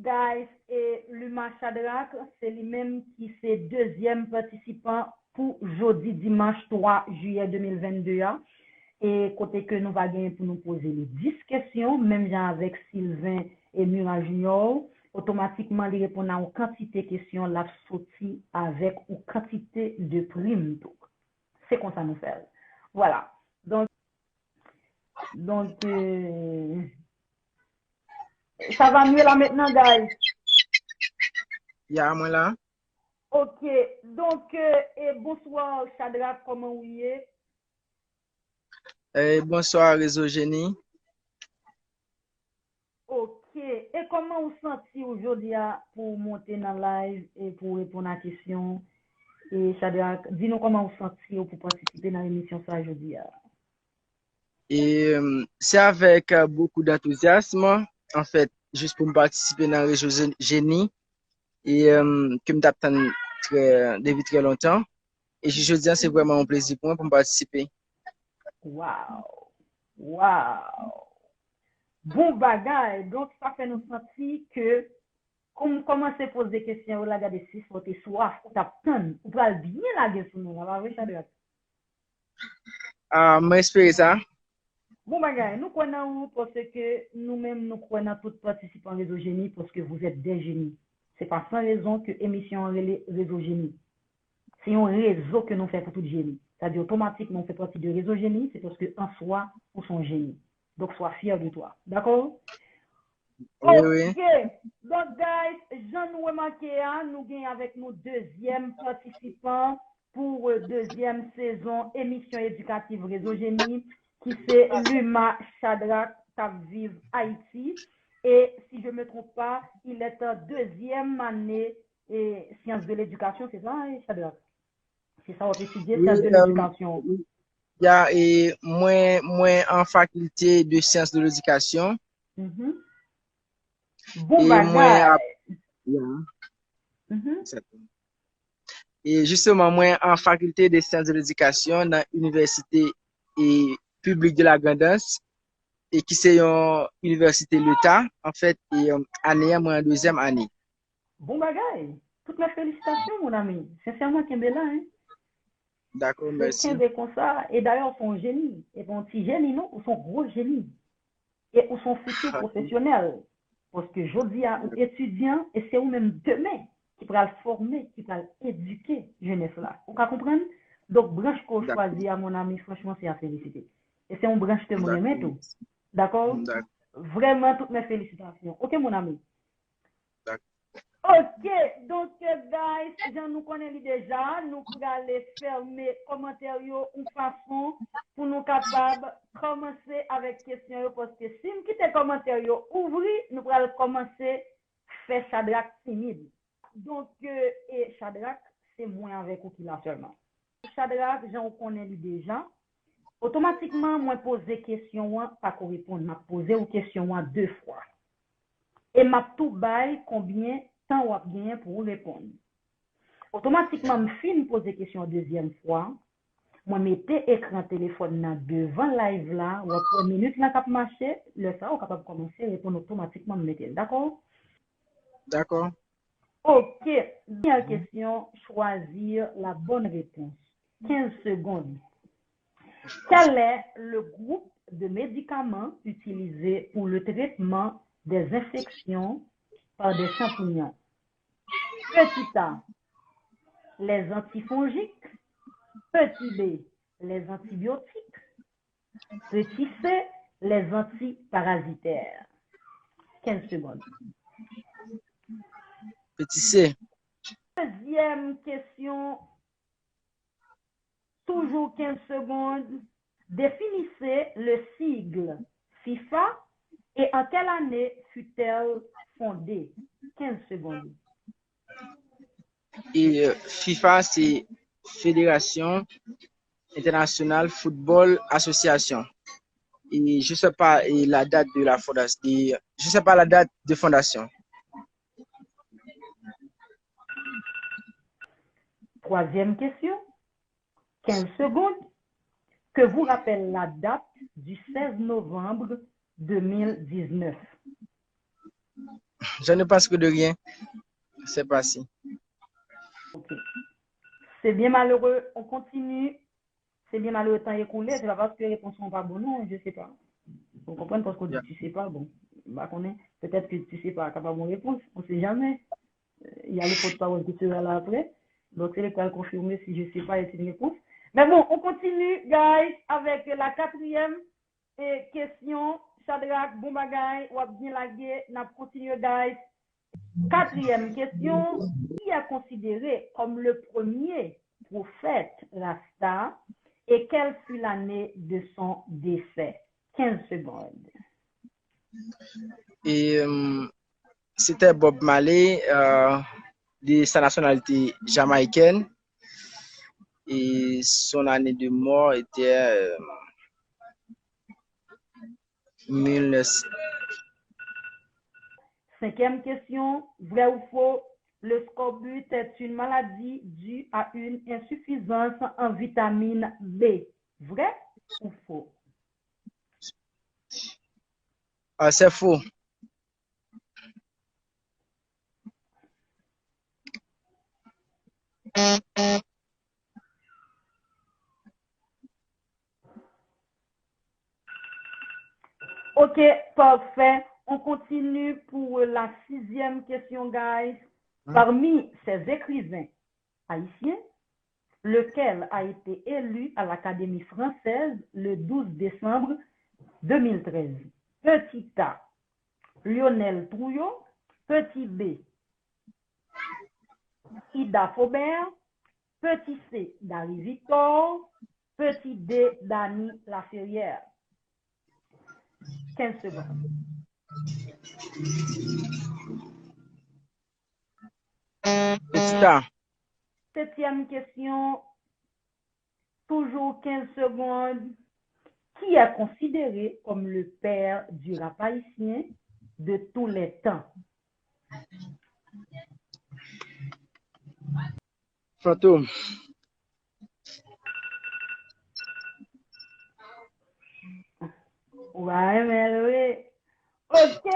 guys, et Luma Shadrach, c'est lui-même qui est deuxième participant pour jeudi dimanche 3 juillet 2022. Et côté que nous va gagner pour nous poser les 10 questions, même genre avec Sylvain et Mura Junior, automatiquement, il répond à une quantité de questions, la sortie avec une quantité de primes. C'est comme ça nous fait. Voilà. Donc ça va mieux là maintenant, guys. Ya, moi là. Ok. Donc, et bonsoir, Shadrach, comment vous êtes? Bonsoir, Réseau Génie. Ok. Et comment vous sentez aujourd'hui pour monter dans le live et pour répondre à la question? Et Shadrach, dis-nous comment vous sentez pour participer dans l'émission ça aujourd'hui. C'est avec beaucoup d'enthousiasme, en fait, juste pour me participer dans le Réseau Génie, que me t'attends depuis très longtemps. Et je dis, c'est vraiment un plaisir pour moi pour me participer. Wow. Wow. Bon bagage. Donc, ça fait nous sentir que, comme commencer à poser des questions, on regarde si vous avez soif, vous avez vous pouvez bien la question, on va voir Shadrach. Moi, j'espère ça. Bon bagage, nous connaissons parce que nous-mêmes, nous connaissons tous participants réseau génie parce que vous êtes des génies. C'est pas sans raison que l'émission réseau génie. C'est un réseau que nous faisons pour tout génie. C'est-à-dire automatiquement, on fait partie du réseau génie, c'est parce qu'en soi, nous sommes génies. Donc, sois fier de toi. D'accord? Oui, oui. Ok. Donc, guys, Jean nous remarqué, nous gagnons avec nos deuxième participant pour deuxième saison émission éducative Réseau Génie, qui c'est Luma Shadrach Tabviv Haïti. Et si je ne me trompe pas, il est en deuxième année et sciences de l'éducation, c'est ça, Shadrach? C'est ça, on va étudier Oui, sciences de l'éducation. il y a moi en faculté de sciences de l'éducation. Mhm. Bon Et moi, bagage. yeah. Mhm. Et justement, moi, en faculté de sciences de l'éducation dans l'université publique de la Grandance, et qui c'est une université l'État, en fait, et année, moi, en deuxième année. Bon bagage. Toutes mes félicitations, mon ami. Sincèrement, Kimbella, hein. D'accord, C'est merci. Kimbe comme ça. Et d'ailleurs, son génie. Et ton petit génie, non, ou son gros génie. Et ou son futur professionnel. Parce que je dis à un étudiant, et c'est vous-même demain qui pourra le former, qui pourra l'éduquer, jeunesse là. Vous comprenez? Donc, branche qu'on D'accord, choisit à mon ami, franchement, c'est à féliciter. Et c'est une branche que je remets d'accord, tout. D'accord? d'accord, Vraiment, toutes mes félicitations. Ok, mon ami? d'accord. Ok, donc, guys, j'en nous connaissons déjà. Nous pourrons aller fermer commentaires en façon pour nous capables de commencer avec question parce que si nous quittons les commentaires ouvri, nous pourrons commencer à faire Shadrach timide. Donc, et Shadrach, c'est moins avec vous qui l'a seulement. Shadrach, j'en connais déjà. Automatiquement, moi, poser question, pas qu'on répond, m'a posé une question deux fois. Et m'a tout bail combien de temps on a gagné pour répondre. Automatiquement, je finis poser question deuxième fois. Moi, mettez écran téléphone là devant live là, ou après minute là, cap marché, le ça, on est capable de commencer à répondre automatiquement, mettez. D'accord? D'accord. Ok. Dernière question, choisir la bonne réponse. 15 secondes. Quel est le groupe de médicaments utilisé pour le traitement des infections par des champignons? Petit A, les antifongiques. Petit B, les antibiotiques. Petit C, les antiparasitaires. 15 secondes. Petit C. Deuxième question, toujours 15 secondes. Définissez le sigle FIFA et en quelle année fut-elle fondée? 15 secondes. Et FIFA, c'est Fédération Internationale Football Association. Et je sais pas la date de la fondation. Je sais pas la date de fondation. Troisième question, 15 secondes. Que vous rappelle la date du 16 novembre 2019. Je ne pense que de rien. C'est passé. Ok. C'est bien malheureux. On continue. C'est bien malheureux, le temps écoulé. C'est pas parce que les réponses sont pas bonnes, non, je sais pas. Vous comprenez parce qu'on dit Yeah. tu sais pas, bon. Bah, peut-être que tu sais pas capable de répondre. On sait jamais. Il y a le porte-parole qui sera là après. Donc, c'est l'école confirmer si je ne sais pas, c'est une réponse. Mais bon, on continue, guys, avec la quatrième question. Shadrach, bon bagay, ou bien la guerre, n'a continué, guys. Quatrième question. Qui est considéré comme le premier prophète Rasta et quelle fut l'année de son décès? 15 secondes. Et c'était Bob Marley, de sa nationalité jamaïcaine. Et son année de mort était 1900. Cinquième question, vrai ou faux? Le scorbut est une maladie due à une insuffisance en vitamine B. Vrai ou faux? Ah, c'est faux. Ok, parfait. On continue pour la sixième question, guys. Parmi ces écrivains haïtiens, lequel a été élu à l'Académie française le 12 décembre 2013? Petit A, Lionel Trouillot. Petit B, Ida Faubert. Petit C, Dari Victor. Petit D, Dany Laferrière. 15 secondes. Petit A. Septième question, toujours 15 secondes. Qui est considéré comme le père du rap haïtien de tous les temps? Fantôme. Ouais, mais oui. Ok.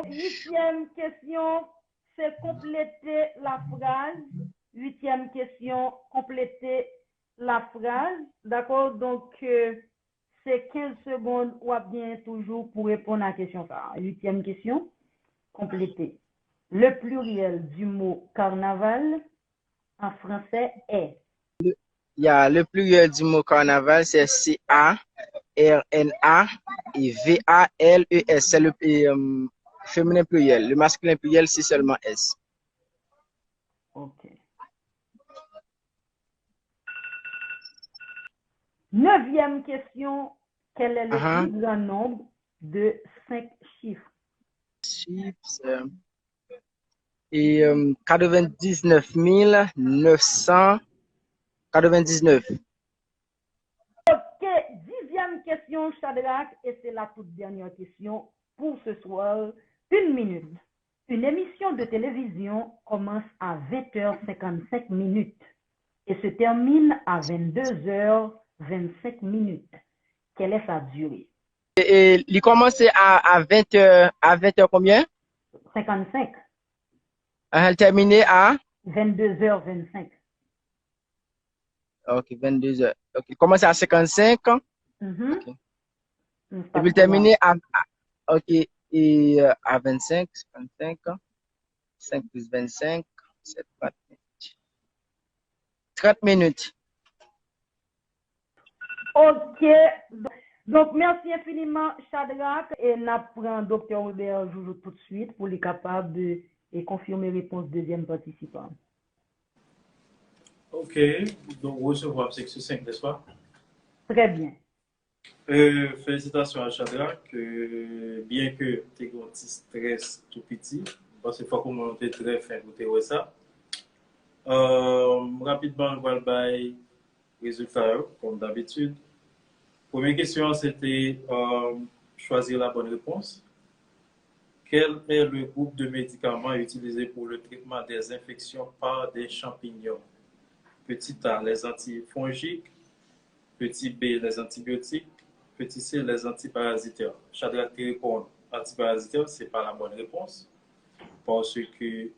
Huitième question, c'est compléter la phrase. Huitième question, compléter la phrase. D'accord? Donc, c'est 15 secondes ou bien toujours pour répondre à la question. Huitième question, compléter. Le pluriel du mot carnaval en français est. Il y a le pluriel du mot carnaval, c'est C-A-R-N-A et V-A-L-E-S. C'est le féminin pluriel. Le masculin pluriel, c'est seulement S. Ok. Neuvième question. Quel est le plus grand nombre de 5 chiffres? Chiffres, et 99 999. Ok, dixième question, Shadrach, et c'est la toute dernière question pour ce soir. Une minute. Une émission de télévision commence à 20h55 et se termine à 22h25. Quelle est sa durée? Et il commence à 20h, à 20h combien? 55. Elle termine à? 22h25. Ok, 22h. Ok, il commence à 55. Ok. Et puis il termine ok, et à 25, 55, 5 plus 25, c'est 30 minutes. 30 minutes. Ok. Donc, merci infiniment, Shadrach. Et nous prenons Dr. Robert Joujou tout de suite pour les capables de confirmer réponse deuxième participant. Ok, donc recevoir 5 n'est-ce pas? Très bien. Félicitations à Shadrach, bien que tu aies un petit stress tout petit, parce que faut qu'on monte très fin pour te ça. Rapidement, on va le résultat, comme d'habitude. Première question, c'était choisir la bonne réponse. Quel est le groupe de médicaments utilisé pour le traitement des infections par des champignons? Petit A, les antifongiques. Petit B, les antibiotiques. Petit C, les antiparasitaires. Shadrach te répond antiparasitaires, ce n'est pas la bonne réponse. parce que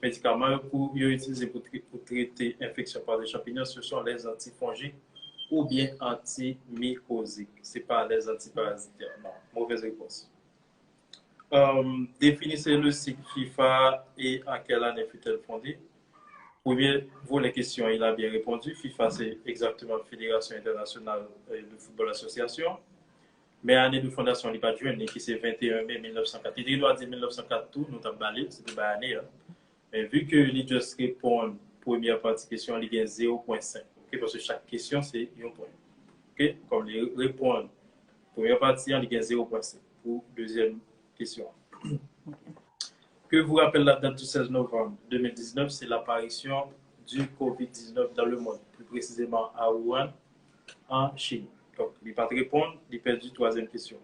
médicaments pour utiliser pour traiter infection par des champignons, ce sont les antifongiques ou bien antimycosiques. Ce n'est pas les antiparasitaires. Non, mauvaise réponse. Définissez le cycle FIFA et en quelle année fut-elle fondée? Premier, vous les questions, il a bien répondu. FIFA, c'est exactement Fédération internationale de football association. Mais l'année de fondation, il n'est pas de juin, qui c'est 21 mai 1904. Il doit dire 1904 tout, nous avons parlé, c'est pas année. Hein. Mais vu que il juste répond première partie question, il gagne 0,5. Okay? Parce que chaque question, c'est un point. Okay? Comme il répond première partie, il gagne 0,5 pour deuxième question. Que vous rappelle la date du 16 novembre 2019, c'est l'apparition du COVID-19 dans le monde, plus précisément à Wuhan, en Chine. Donc, il ne va pas répondre, il perd du troisième question.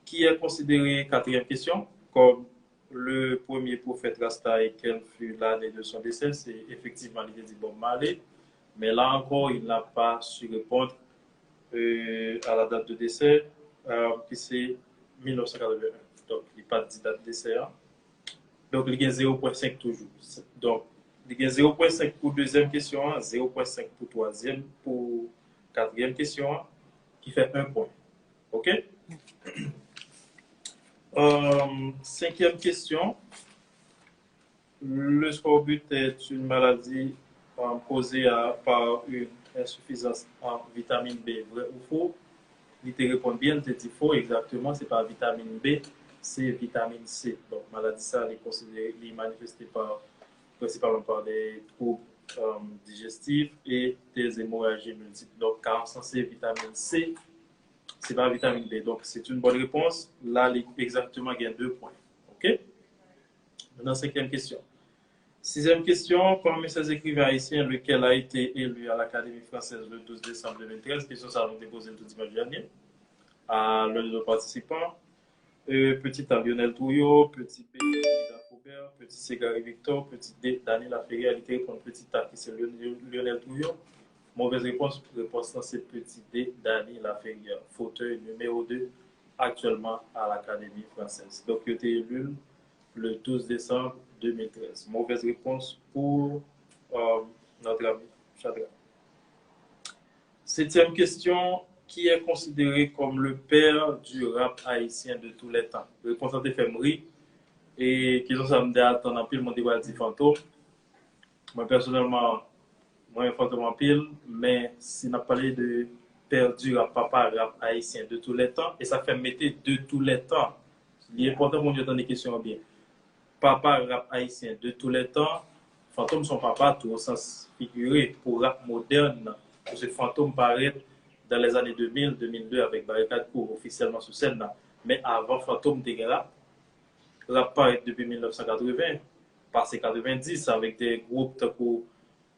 Qui est considéré, quatrième question, comme le premier prophète Rasta et quelle fut l'année de son décès? C'est effectivement l'idée dit Bob Marley, mais là encore, il n'a pas su répondre à la date de décès, qui c'est 1981. Donc, il n'a pas dit date de décès. Hein. Donc, il y a 0,5 toujours. Donc, il y a 0,5 pour deuxième question, 0,5 pour troisième, pour quatrième question, qui fait 1 point. OK? Cinquième question. Le scorbut est une maladie causée par une insuffisance en vitamine B. Vrai ou faux? Il te répond bien, il te dit faux, exactement, c'est pas vitamine B, c'est vitamine C. Donc, maladie, ça, elle est considérée, elle est manifestée principalement par des troubles digestifs et des hémorragies multiples. Donc, carence en C, vitamine C, c'est pas vitamine B. Donc, c'est une bonne réponse. Là, exactement, il y a 2 points. OK? Maintenant, cinquième question. Sixième question. Parmi ces écrivains haïtiens, lequel a été élu à l'Académie française le 12 décembre 2013? Question, ça va déposer le dimanche dernier à l'un de nos participants. Petit A, Lionel Touillot. Petit B, Ida Faubert. Petit C, Gary Victor. Petit D, Daniel Laferrière. Il répond petit A, qui c'est Lionel Touillot. Mauvaise réponse. Réponse, c'est petit D, Daniel Laferrière. Fauteuil numéro 2, actuellement à l'Académie française. Donc, il a été élu le 12 décembre 2013. Mauvaise réponse pour notre ami Chadra. Septième question. Qui est considéré comme le père du rap haïtien de tous les temps? Réponse à Fémri. Et qui sont ça me dit attendre en pile, mon débat dit fantôme. Moi, personnellement, moi, un fantôme en pile, mais si on a parlé de père du rap, papa rap haïtien de tous les temps, et ça fait mettre de tous les temps. Il est important qu'on entende des questions bien. Papa rap haïtien de tous les temps, fantôme son papa, tout au sens figuré, pour rap moderne, pour ce fantôme paraît dans les années 2000, 2002 avec Barricade Cour officiellement sur scène. Mais avant Fantôme des rap paraît depuis 1980, passé 90 avec des groupes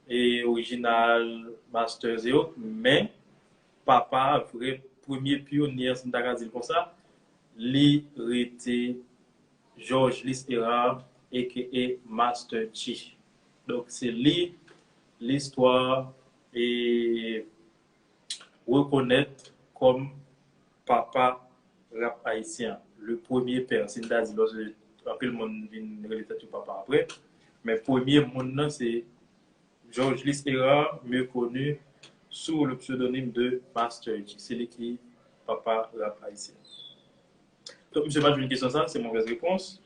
et Original, Masters et autres. Mais papa, vrai premier pionnier, si on dit comme ça, était Georges Listera et Master Chi. Donc c'est l'histoire et reconnaître comme papa rap haïtien, le premier père. C'est une dit, lorsque le monde vient relater tout papa après, mais premier monde, c'est Georges Listera, mieux connu sous le pseudonyme de Master G. C'est lui qui papa rap haïtien. Donc, je vais une question ça, c'est mauvaise réponse.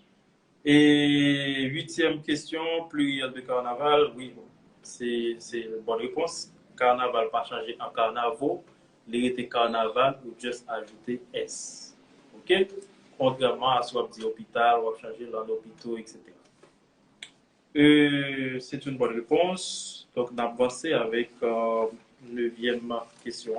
Et huitième question, pluriel de carnaval, oui, bon, c'est une bonne réponse. Carnaval pas changé en carnaval, il était carnaval ou juste ajouter S. OK? Contrairement à ce qu'on dit hôpital, on va changer dans l'hôpital, etc. C'est une bonne réponse. Donc, on a avancé avec 9e question.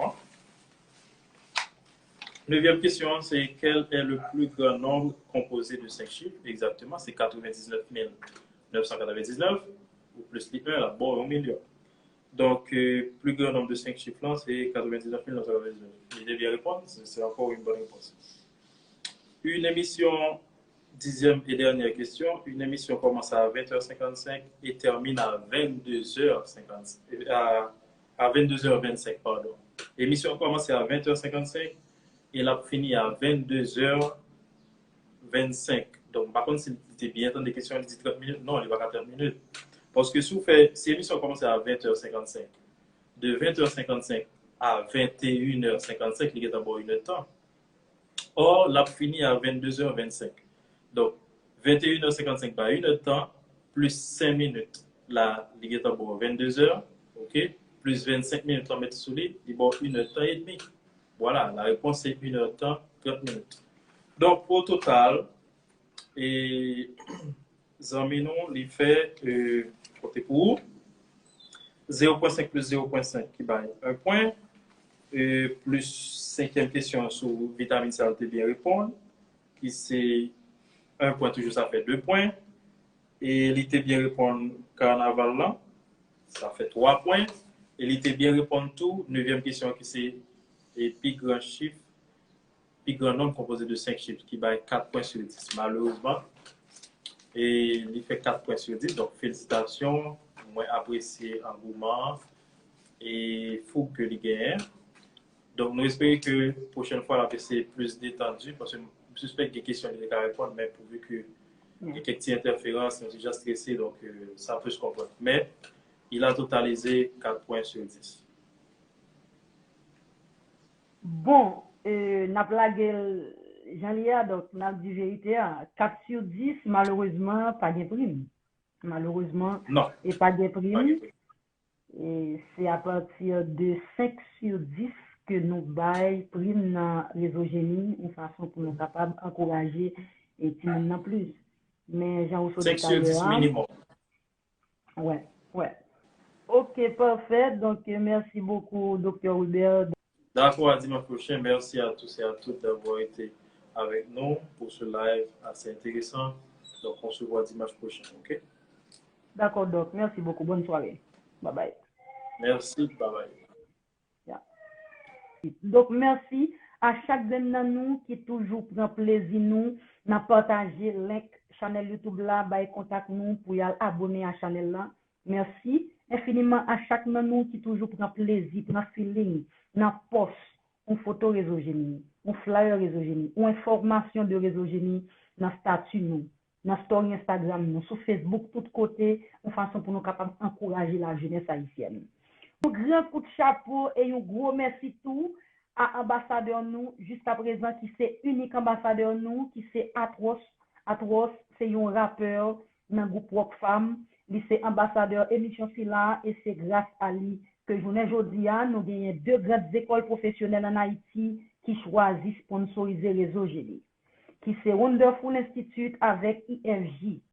Neuvième question, c'est quel est le plus grand nombre composé de 5 chiffres? Exactement, c'est 99 999, ou plus les 1, là, bon, 1 million. Donc, plus grand nombre de 5 chiffres, là, c'est 99 999. Il est bien répondre, c'est encore une bonne réponse. Une émission, 10e et dernière question, une émission commence à 20h55 et termine à 22h55, à 22h25, pardon. L'émission commence à 20h55 et l'a fini à 22h25. Donc, par contre, si vous êtes bien dans des questions, il dit 30 minutes, non, il va pas 30 minutes. Parce que si vous faites, si l'émission commence à 20h55, de 20h55 à 21h55, il y a d'abord une heure de temps. Or, l'a fini à 22h25. Donc, 21h55 par une heure de temps, plus 5 minutes, là, il y a d'abord 22h, ok? Plus 25 minutes, on met sous lit, il y a une heure de temps et demi. Voilà, la réponse est une heure de temps, 30 minutes. Donc, au total, et Zaminon, il fait côté pour 0,5 plus 0,5 qui va 1 point, plus cinquième question sur vitamine C, bien répondre, qui c'est 1 point toujours, ça fait 2 points, et il était bien répondre carnaval là, ça fait 3 points, et il était bien répondre tout, 9e question qui c'est et plus grand chiffre, plus grand nombre composé de 5 chiffres, qui va 4 points sur 10, malheureusement. Et il fait 4 points sur 10, donc félicitations, moi apprécié engouement et faut que il gagne. Donc nous espérons que la prochaine fois la c'est plus détendu parce que je suspecte qu'il y a des questions qu'il à répondre, mais pourvu que il y a quelques petites interférences, on est déjà stressé, donc ça peut se comprendre. Mais il a totalisé 4 points sur 10. Bon, n'a blagué Jean-Lia, donc n'a dit vérité, 4 sur 10, malheureusement, pas de prime. Malheureusement, Non. Et pas de prime. Et c'est à partir de 5 sur 10 que nous baillons prime dans l'ésogénie, une façon pour nous capables d'encourager et tout le monde plus. Mais j'en 5 sur 10 minimum. Ouais. Ok, parfait. Donc, merci beaucoup, Dr. Hubert. D'accord, à dimanche prochain. Merci à tous et à toutes d'avoir été avec nous pour ce live assez intéressant. Donc, on se voit dimanche prochain, ok? D'accord, Doc. Merci beaucoup. Bonne soirée. Bye bye. Merci, bye bye. Yeah. Donc, merci à chaque de nous qui toujours prend plaisir nous n'a partagé link channel YouTube là, contact nous pour y abonner à channel là. Merci infiniment à chaque de nous qui toujours prend plaisir, prend feeling, n'a post une photo résogénie, un flyer résogénie, une information de résogénie dans statut nous, dans story Instagram nous, sur Facebook, tout côté, une façon pour nous capables d'encourager la jeunesse haïtienne. Un grand coup de chapeau et un gros merci tout à ambassadeur nous jusqu'à présent qui c'est unique ambassadeur nous qui c'est Atros. Atros c'est un rappeur dans le groupe Rock Femme, il c'est ambassadeur émission Sila et c'est grâce à lui que journée aujourd'hui nous gagnons 2 grandes écoles professionnelles en Haïti qui choisissent sponsoriser les OGD qui c'est Wonderful Institute avec IFJ